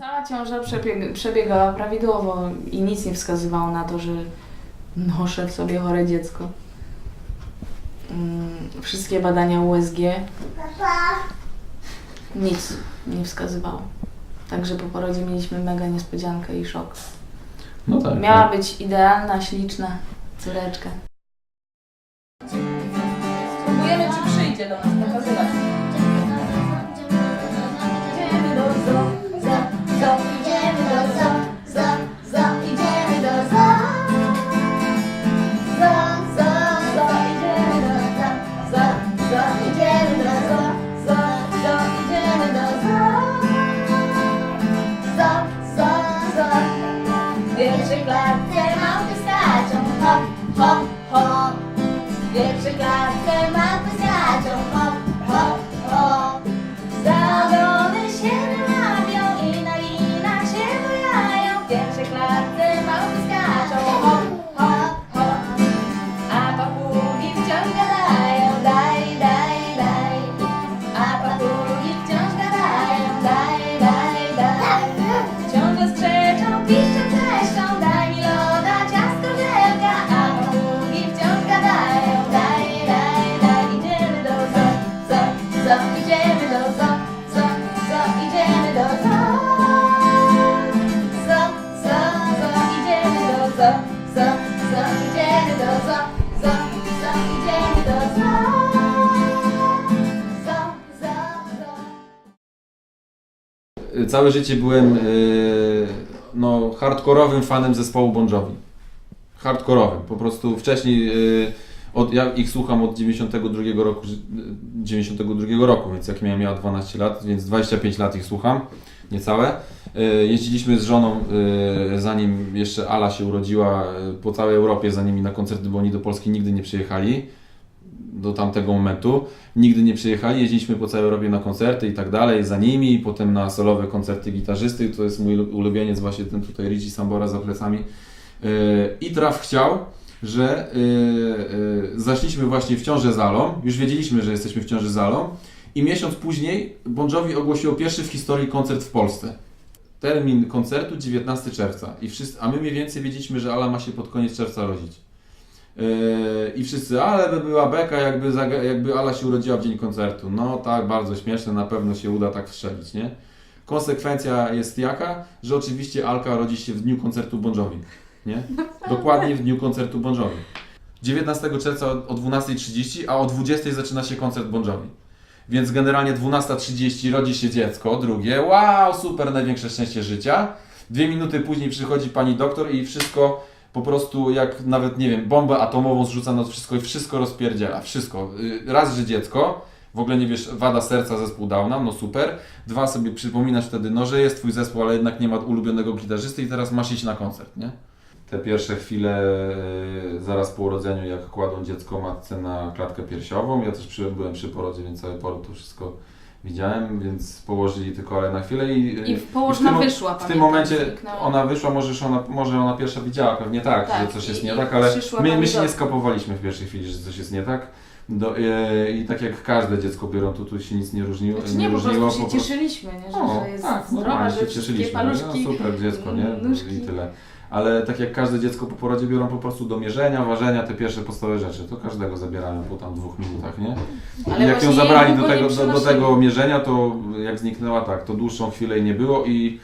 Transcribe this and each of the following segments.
Cała ciąża przebiegała prawidłowo i nic nie wskazywało na to, że noszę w sobie chore dziecko. Wszystkie badania USG nic nie wskazywało. Także po porodzie mieliśmy mega niespodziankę i szok. No tak. Miała być idealna, śliczna córeczka. Spróbujemy, czy przyjdzie do nas pokazywać. Idziemy do zoo, idziemy do zoo, idziemy do zoo. Idziemy do idziemy do w pierwszej klatce małpy skaczą, hop, hop, hop. W pierwszej klatce małpy skaczą, hop, hop, hop. Za obrony się wyłapią i na linach się bujają. W pierwszej klatce małpy skaczą, hop, hop, hop. A papugi wciąż gadają, daj, daj, daj. A papugi wciąż gadają, daj, daj, daj. Ciągle skrzeczą, piszczą, trzeszczą, daj mi loda, ciastko, żelka. A papugi wciąż gadają, daj, daj, daj. Idziemy do idziemy do idziemy do idziemy do idziemy do Całe życie byłem hardkorowym fanem zespołu Bon Jovi. Hardkorowym. Po prostu wcześniej ja ich słucham od 92 roku, więc jak miałem 12 lat, więc 25 lat ich słucham, niecałe. Jeździliśmy z żoną, zanim jeszcze Ala się urodziła, po całej Europie za nimi na koncerty, bo oni do Polski nigdy nie przyjechali. Do tamtego momentu. Nigdy nie przyjechali, jeździliśmy po całej Europie na koncerty i tak dalej, za nimi, potem na solowe koncerty gitarzysty, to jest mój ulubieniec, właśnie ten tutaj Richie Sambora za plecami. I traf chciał, że zaszliśmy właśnie w ciążę z Alą, już wiedzieliśmy, że jesteśmy w ciąży z Alą i miesiąc później Bon Jovi ogłosiło pierwszy w historii koncert w Polsce. Termin koncertu 19 czerwca, a my mniej więcej wiedzieliśmy, że Ala ma się pod koniec czerwca rodzić. I wszyscy, ale by była beka, jakby Ala się urodziła w dzień koncertu. No tak, bardzo śmieszne, na pewno się uda tak strzelić, nie? Konsekwencja jest jaka, że oczywiście Alka rodzi się w dniu koncertu Bon Jovi, nie? Dokładnie w dniu koncertu Bon Jovi. 19 czerwca o 12:30, a o 20:00 zaczyna się koncert Bon Jovi. Więc generalnie 12:30 rodzi się dziecko, drugie, wow, super, największe szczęście życia. 2 minuty później przychodzi pani doktor i wszystko po prostu jak nawet, nie wiem, bombę atomową zrzuca na wszystko i wszystko rozpierdziela, wszystko. Raz, że dziecko, w ogóle nie wiesz, wada serca, zespół Downa, no super. 2, sobie przypominasz wtedy, no że jest twój zespół, ale jednak nie ma ulubionego gitarzysty i teraz masz iść na koncert, nie? Te pierwsze chwile zaraz po urodzeniu, jak kładą dziecko matce na klatkę piersiową, ja też byłem przy porodzie, więc cały poród to wszystko widziałem, więc położyli tylko Ale na chwilę i położna wyszła. W tym momencie ona wyszła, może ona pierwsza widziała pewnie tak, że coś jest nie tak, ale my się nie skapowaliśmy w pierwszej chwili, że coś jest nie tak. I tak jak każde dziecko biorą, to tu się nic nie różniło. Znaczy nie, po prostu się cieszyliśmy, nie? Że jest tak, zdrowa, że się cieszyliśmy, paluszki, no super dziecko, nie? Nóżki. I tyle. Ale tak jak każde dziecko po porodzie biorą po prostu do mierzenia, ważenia, te pierwsze podstawowe rzeczy, to każdego zabierają po tam 2 minutach, nie? I jak ją zabrali do tego mierzenia, to jak zniknęła tak, to dłuższą chwilę jej nie było i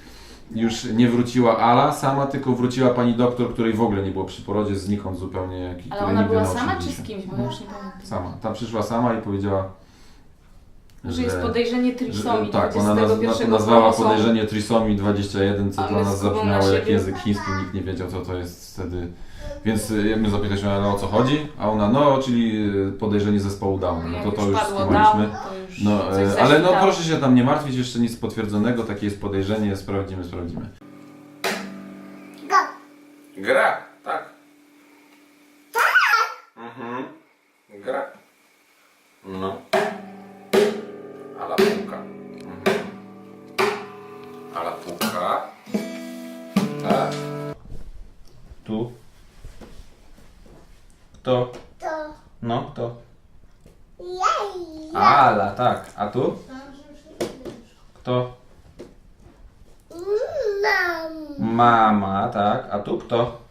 już nie wróciła Ala sama, tylko wróciła pani doktor, której w ogóle nie było przy porodzie, znikąd zupełnie. Ale ona była sama czy z kimś? Bo ja już nie pamiętam. Sama. Tam przyszła sama i powiedziała, że jest podejrzenie trisomii. Tak, ona nazwała podejrzenie trisomii 21, co dla nas zabrzmiało jak język chiński, nikt nie wiedział, co to jest wtedy. Więc my zapytaliśmy, o co chodzi, a ona, czyli podejrzenie zespołu Downa. No to już skumaliśmy. Ale proszę się tam nie martwić, jeszcze nic potwierdzonego, takie jest podejrzenie, sprawdzimy. Gra, tak. Gra. No. Ala puka. Ala puka. Tak. Tu. Kto? To. No, kto? Jej. Ala, tak. A tu? Kto? Mama, tak. A tu kto?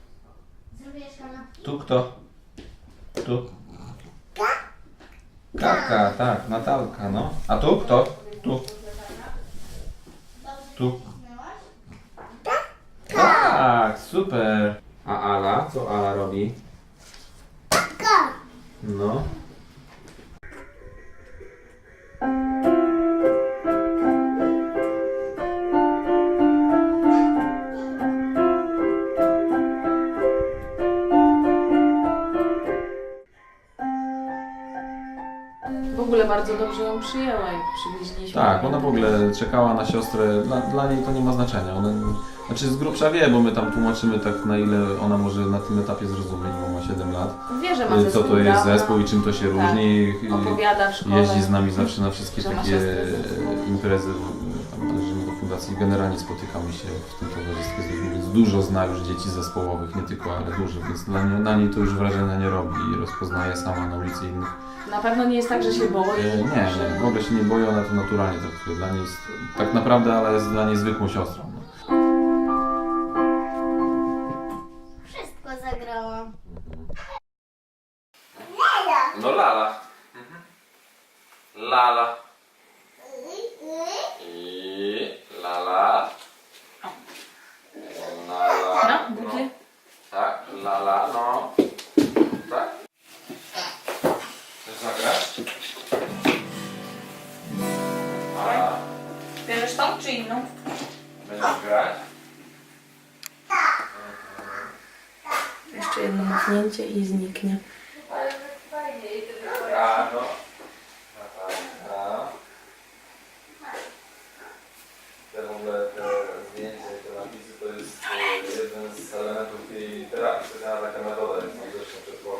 Zrobisz kanapki? Tu kto? Tu. Kaka, tak, Natalka, no. A tu kto? Tu. Tu. Tak, super. A Ala? Co Ala robi? No. W ogóle bardzo dobrze ją przyjęła, jak przywieźliśmy. Tak, ona w ogóle czekała na siostrę. Dla niej to nie ma znaczenia. Znaczy z grubsza wie, bo my tam tłumaczymy tak, na ile ona może na tym etapie zrozumieć, bo ma 7 lat. Wie, że ma Co zespół to jest Downa. zespół i czym to się Tak. różni. Opowiada w szkole. Jeździ z nami zawsze na wszystkie że ma takie siostrę zespołowe. imprezy. Tam należymy do fundacji. Generalnie spotykamy się w tym towarzystwie z ludźmi, więc dużo zna już dzieci zespołowych, nie tylko, ale dużo, więc na niej to już wrażenia nie robi i rozpoznaje sama na ulicy innych. Na pewno nie jest tak, że się boi. Nie, że... w ogóle się nie boi, ona to naturalnie traktuje. Dla niej jest, tak naprawdę, ale jest dla niej zwykłą siostrą. No. Wszystko zagrałam. No Lala. Lala. I Lala. Lala. No, drugie. Tak, Lala, no. Tak? Chcesz zagrać? A, Bierzesz tą czy inną? będziesz grać? Jeszcze jedno machnięcie i zniknie. Rano. Natalka. Te w ogóle te zdjęcia, te napisy to jest jeden z elementów tej terapii. Specjalna taka metoda jest zresztą przez słowo.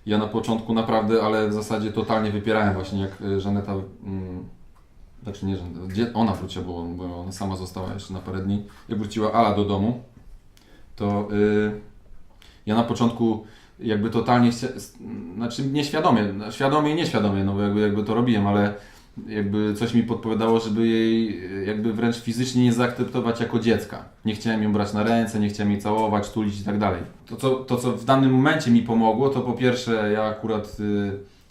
Ja na początku naprawdę, ale w zasadzie totalnie wypierałem właśnie jak Żaneta, znaczy nie Żaneta, ona wróciła, bo ona sama została jeszcze na parę dni. Jak wróciła Ala do domu, to ja na początku jakby totalnie, znaczy nieświadomie, świadomie i nieświadomie, no bo jakby to robiłem, ale jakby coś mi podpowiadało, żeby jej jakby wręcz fizycznie nie zaakceptować jako dziecka. Nie chciałem ją brać na ręce, nie chciałem jej całować, tulić i tak dalej. To, co w danym momencie mi pomogło, to po pierwsze ja akurat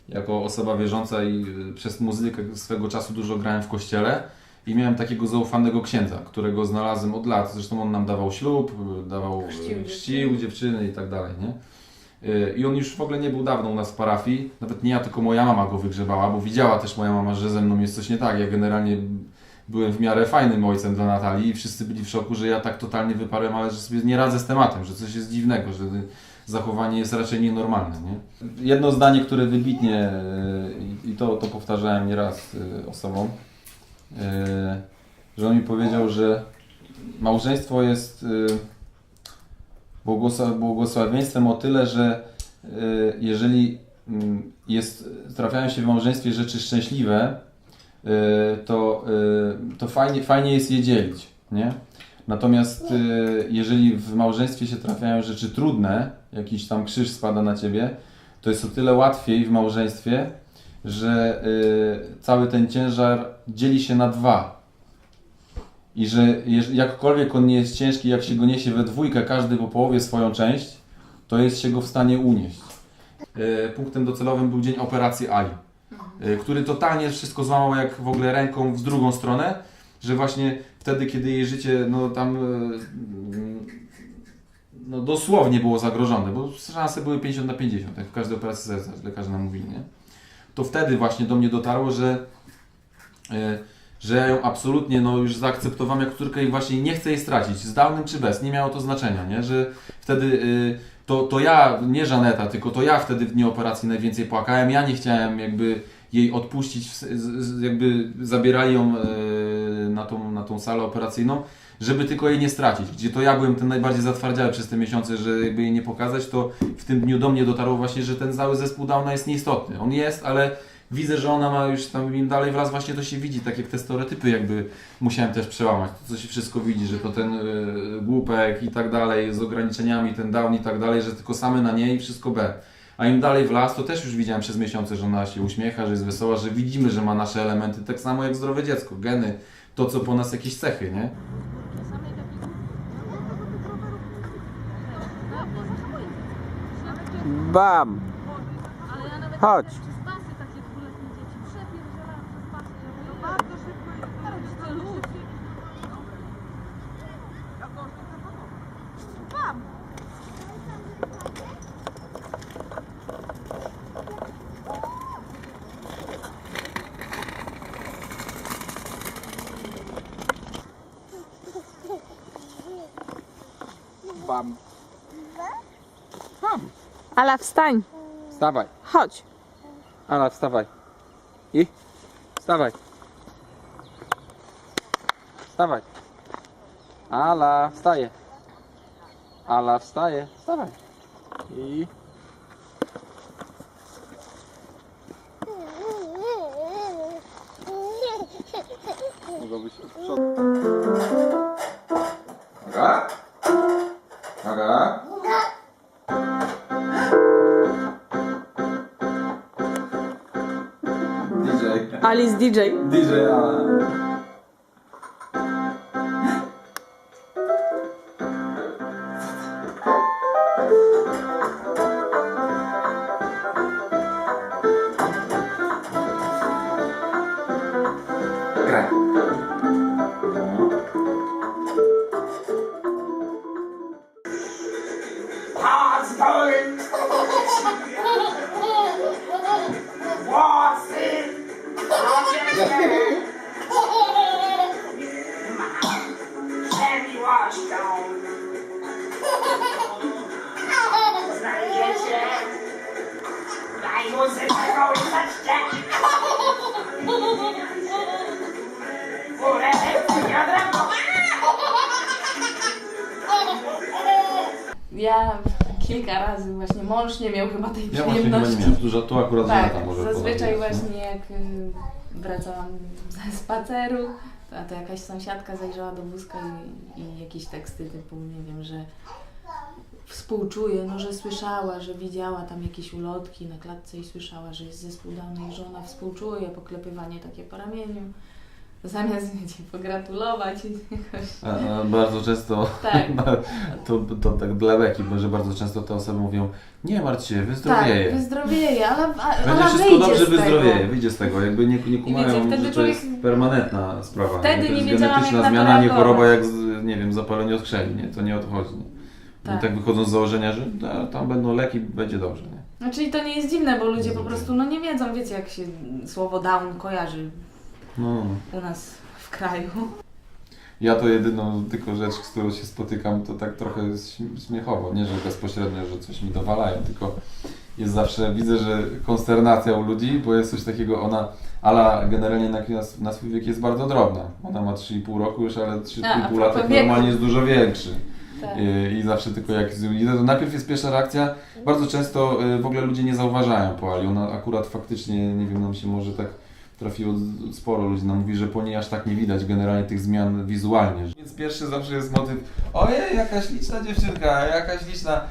jako osoba wierząca i przez muzykę swego czasu dużo grałem w kościele i miałem takiego zaufanego księdza, którego znalazłem od lat. Zresztą on nam dawał ślub, dawał chrzcił dziewczyny i tak dalej, nie? I on już w ogóle nie był dawno u nas w parafii, nawet nie ja, tylko moja mama go wygrzebała, bo widziała też moja mama, że ze mną jest coś nie tak. Ja generalnie byłem w miarę fajnym ojcem dla Natalii i wszyscy byli w szoku, że ja tak totalnie wyparłem, ale że sobie nie radzę z tematem, że coś jest dziwnego, że zachowanie jest raczej nienormalne. Nie? Jedno zdanie, które wybitnie, i to powtarzałem nieraz osobom, że on mi powiedział, że małżeństwo jest błogosławieństwem o tyle, że jeżeli trafiają się w małżeństwie rzeczy szczęśliwe, to fajnie jest je dzielić, nie? Natomiast jeżeli w małżeństwie się trafiają rzeczy trudne, jakiś tam krzyż spada na ciebie, to jest o tyle łatwiej w małżeństwie, że cały ten ciężar dzieli się na dwa. I że jakkolwiek on nie jest ciężki, jak się go niesie we dwójkę, każdy po połowie swoją część, to jest się go w stanie unieść. Punktem docelowym był dzień operacji Ali, który totalnie wszystko złamał jak w ogóle ręką w drugą stronę, że właśnie wtedy, kiedy jej życie dosłownie było zagrożone, bo szanse były 50/50, jak w każdej operacji serca, lekarze nam mówili, nie? To wtedy właśnie do mnie dotarło, że ja ją absolutnie już zaakceptowałem jako córkę i właśnie nie chcę jej stracić, z downem czy bez, nie miało to znaczenia, nie? Że wtedy to ja, nie Żaneta, tylko to ja wtedy w dniu operacji najwięcej płakałem, ja nie chciałem jakby jej odpuścić, jakby zabierali ją na tą salę operacyjną, żeby tylko jej nie stracić, gdzie to ja byłem ten najbardziej zatwardziały przez te miesiące, że jakby jej nie pokazać, to w tym dniu do mnie dotarło właśnie, że ten cały zespół Downa jest nieistotny, on jest, ale widzę, że ona ma już tam im dalej wraz, właśnie to się widzi, tak jak te stereotypy jakby musiałem też przełamać, to się wszystko widzi, że to ten głupek i tak dalej, z ograniczeniami, ten Down i tak dalej, że tylko same na niej i wszystko B. A im dalej w las, to też już widziałem przez miesiące, że ona się uśmiecha, że jest wesoła, że widzimy, że ma nasze elementy, tak samo jak zdrowe dziecko, geny, to co po nas jakieś cechy, nie? Bam! Chodź! Bam! Bam! Ala, wstań! Wstawaj! Chodź! Ala, wstawaj! I? Wstawaj! Wstawaj! Ala, wstaje! Ala, wstaje! Wstawaj! I? Mogłabyś od przodu. Aga? Aga? DJ. Alice DJ. DJ Ala. Graj. Ja kilka razy właśnie, mąż nie miał chyba tej Ja właśnie chyba nie przyjemności. miałem, dużo, tu akurat Tak, Żaneta może zazwyczaj podać. właśnie jak wracałam ze spaceru, to jakaś sąsiadka zajrzała do wózka i jakieś teksty typu, nie wiem, że współczuje, no że słyszała, że widziała tam jakieś ulotki na klatce i słyszała, że jest zespół Downa i że ona współczuje, poklepywanie takie po ramieniu. Zamiast wiecie, pogratulować i jakoś... A bardzo często, Tak. to tak dla beki, bo że bardzo często te osoby mówią: nie martw się, wyzdrowieje. Tak, wyzdrowieje, ale Będzie wszystko wyjdzie dobrze, z tego. wyzdrowieje, wyjdzie z tego. Jakby nie kumają, wiecie, wtedy że to człowiek- jest permanentna sprawa. Wtedy To jest nie wiedziałam, genetyczna jak na to zmiana, nie reagować. choroba jak, nie wiem, zapalenie oskrzeli, nie? To nie o to chodzi. Nie? Tak. I tak wychodzą z założenia, że tam będą leki, będzie dobrze. Nie? Znaczy i to nie jest dziwne, bo ludzie po prostu no nie wiedzą, wiecie jak się słowo down kojarzy No. u nas w kraju. Ja to jedyną tylko rzecz, z którą się spotykam, to tak trochę śmiechowo, nie że bezpośrednio, że coś mi dowalają, tylko jest zawsze, widzę, że konsternacja u ludzi, bo jest coś takiego, Ala generalnie na swój wiek jest bardzo drobna. Ona ma 3,5 roku już, ale 3,5 lat propos normalnie wieku. jest dużo większy. Tak. I zawsze tylko jak idę, to najpierw jest pierwsza reakcja, bardzo często w ogóle ludzie nie zauważają po Ali, ona akurat faktycznie, nie wiem, nam się może tak trafiło sporo ludzi, nam mówi, że po niej aż tak nie widać generalnie tych zmian wizualnie. Więc pierwszy zawsze jest motyw: ojej, jaka śliczna dziewczynka, jaka śliczna,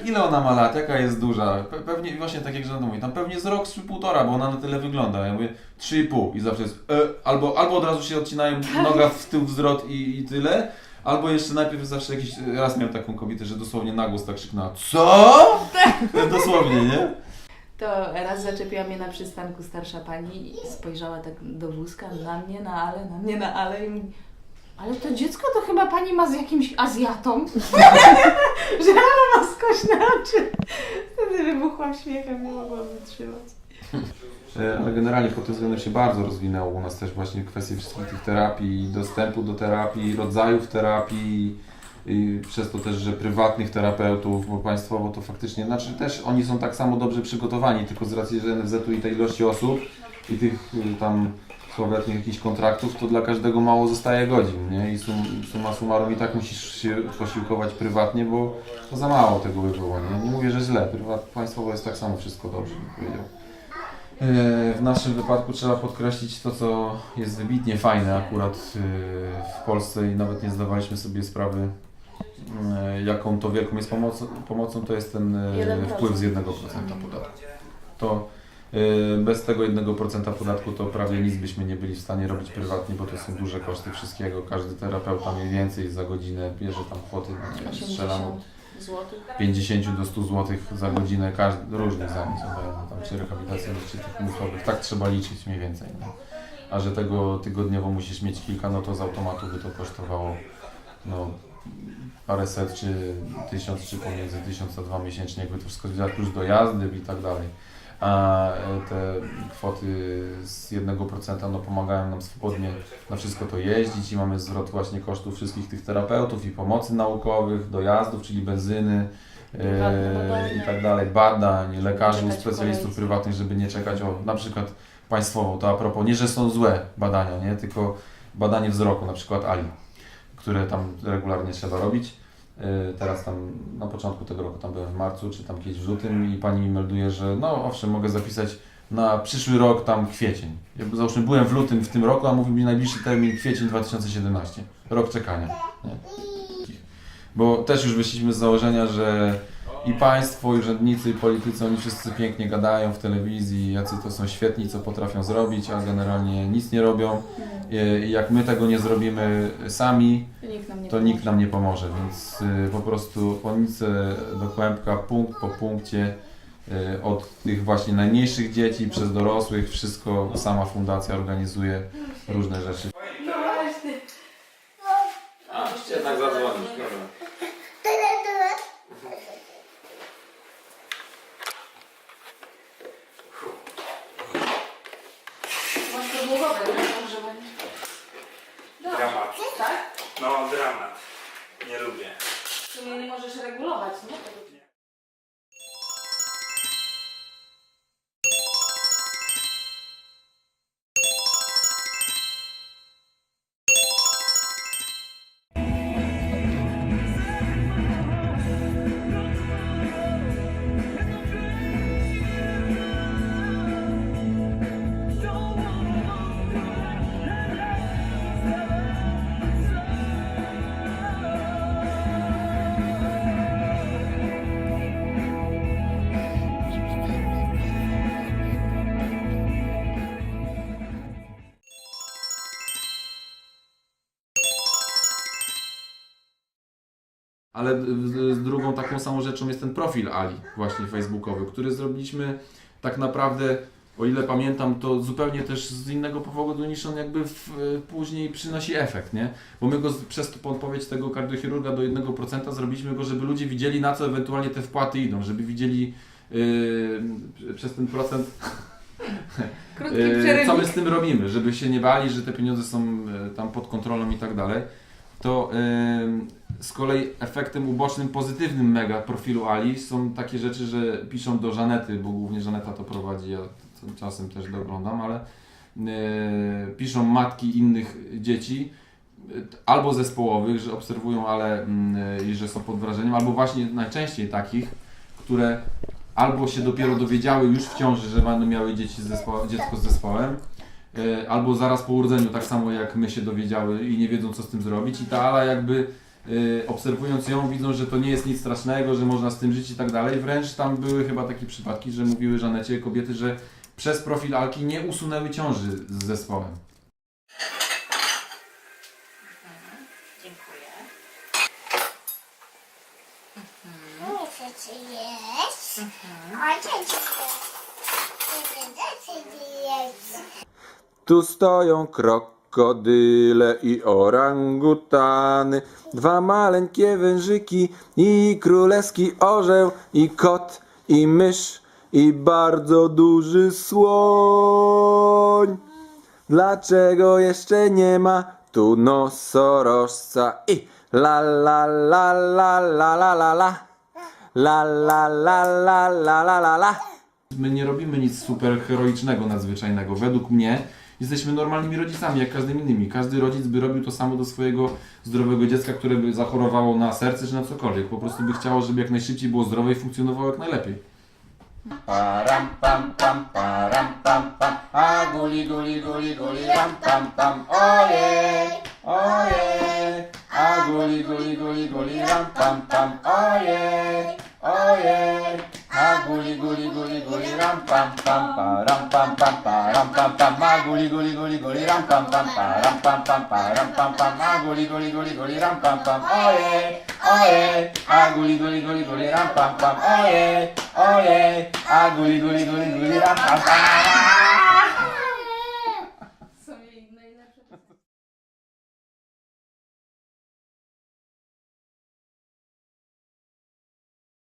ile ona ma lat, jaka jest duża, pewnie właśnie tak jak Żaneta mówi, tam pewnie z rok, 3,5, bo ona na tyle wygląda. Ja mówię 3,5 i zawsze jest albo od razu się odcinają noga w tył wzrot i tyle. Albo jeszcze najpierw zawsze jakiś, raz miałem taką kobietę, że dosłownie na głos tak krzyknęła: co? Dosłownie, nie? To raz zaczepiła mnie na przystanku starsza pani i spojrzała tak do wózka, na mnie, na Ale i mówi: ale to dziecko to chyba pani ma z jakimś Azjatą? Że Ala ma skośne oczy. Wtedy wybuchłam śmiechem, nie mogłam wytrzymać. Ale generalnie pod tym względem się bardzo rozwinęło u nas też właśnie kwestie wszystkich tych terapii, dostępu do terapii, rodzajów terapii, i przez to też, że prywatnych terapeutów, bo państwowo to faktycznie, znaczy też oni są tak samo dobrze przygotowani, tylko z racji, że NFZ-u i tej ilości osób i tych tam słowetnych jakichś kontraktów, to dla każdego mało zostaje godzin, nie? I summa summarum i tak musisz się posiłkować prywatnie, bo to za mało tego by było, nie? Nie mówię, że źle, państwowo jest tak samo wszystko dobrze, bym powiedział. W naszym wypadku trzeba podkreślić to, co jest wybitnie fajne akurat w Polsce i nawet nie zdawaliśmy sobie sprawy, jaką to wielką jest pomocą, to jest ten 1%. wpływ z 1% podatku. To bez tego 1% podatku to prawie nic byśmy nie byli w stanie robić prywatnie, bo to są duże koszty wszystkiego. Każdy terapeuta mniej więcej za godzinę bierze tam kwoty, nie wiem, strzelam Złotych. 50 do 100 zł za godzinę, różnych zajęć, tam czy rehabilitacyjnych, czy tych umysłowych, tak trzeba liczyć mniej więcej. No. A że tego tygodniowo musisz mieć kilka, no to z automatu by to kosztowało no, paręset czy 1000, czy pomiędzy 1000 a 2 miesięcznie, jakby to wszystko związać, plus dojazdy i tak dalej. A te kwoty z 1% no, pomagają nam swobodnie na wszystko to jeździć i mamy zwrot właśnie kosztów wszystkich tych terapeutów i pomocy naukowych, dojazdów, czyli benzyny i tak dalej, badań, lekarzy, specjalistów prywatnych, żeby nie czekać o na przykład państwową, to a propos, nie że są złe badania, nie, tylko badanie wzroku, na przykład Ali, które tam regularnie trzeba robić. Teraz tam na początku tego roku, tam byłem w marcu, czy tam kiedyś w lutym i pani mi melduje, że no owszem, mogę zapisać na przyszły rok tam kwiecień. Ja załóżmy byłem w lutym w tym roku, a mówi mi najbliższy termin kwiecień 2017. Rok czekania. Nie? Bo też już wyszliśmy z założenia, że i państwo, i urzędnicy, i politycy, oni wszyscy pięknie gadają w telewizji, jacy to są świetni, co potrafią zrobić, a generalnie nic nie robią. I jak my tego nie zrobimy sami, to nikt nam nie pomoże, więc po prostu od Nicy do Kłębka, punkt po punkcie, od tych właśnie najmniejszych dzieci przez dorosłych, wszystko sama fundacja organizuje różne rzeczy. No właśnie. A, jednak zadzwonisz, dobra. Masz podmuchowe, nie? Żeby... Dramat. Tak? No, dramat. Nie lubię. W sumie nie możesz regulować, nie? Ale z drugą taką samą rzeczą jest ten profil Ali, właśnie facebookowy, który zrobiliśmy tak naprawdę, o ile pamiętam, to zupełnie też z innego powodu niż on jakby później przynosi efekt, nie? Bo my go przez podpowiedź tego kardiochirurga do 1% zrobiliśmy go, żeby ludzie widzieli, na co ewentualnie te wpłaty idą, żeby widzieli przez ten procent co my z tym robimy, żeby się nie bali, że te pieniądze są tam pod kontrolą i tak dalej. To z kolei efektem ubocznym, pozytywnym mega profilu Ali są takie rzeczy, że piszą do Żanety, bo głównie Żaneta to prowadzi, ja czasem też doglądam, ale piszą matki innych dzieci, albo zespołowych, że obserwują, ale i że są pod wrażeniem, albo właśnie najczęściej takich, które albo się dopiero dowiedziały już w ciąży, że będą miały dziecko z zespołem, albo zaraz po urodzeniu, tak samo jak my się dowiedziały i nie wiedzą, co z tym zrobić. I ta Ala jakby obserwując ją, widzą, że to nie jest nic strasznego, że można z tym żyć i tak dalej. Wręcz tam były chyba takie przypadki, że mówiły Żanecie kobiety, że przez profil Alki nie usunęły ciąży z zespołem. Dziękuję. Nie chcę ci jeść. Ojciec jeść. Tu stoją krokodyle i orangutany, dwa maleńkie wężyki i królewski orzeł i kot i mysz i bardzo duży słoń. Dlaczego jeszcze nie ma tu nosorożca i la la la la la la la la la la la la la la la la. My nie robimy nic super heroicznego, nadzwyczajnego. Według mnie jesteśmy normalnymi rodzicami, jak każdymi innymi. Każdy rodzic by robił to samo do swojego zdrowego dziecka, które by zachorowało na serce czy na cokolwiek. Po prostu by chciało, żeby jak najszybciej było zdrowe i funkcjonowało jak najlepiej. Param pam pam, param pam pam, a guli guli guli guli ram pam pam, ojej, ojej, a guli guli guli guli ram pam pam, ojej, ojej, a guli guli guli guli ram pam pam, param pam pam, param pam pam, a guli guli guli guli ram pam pam, param pam pam, param pam pam, a guli guli guli guli ram pam pam, ojej, ojej, a guli guli guli guli ram pam pam, ojej, ojej, a guli guli guli guli ram pam pam.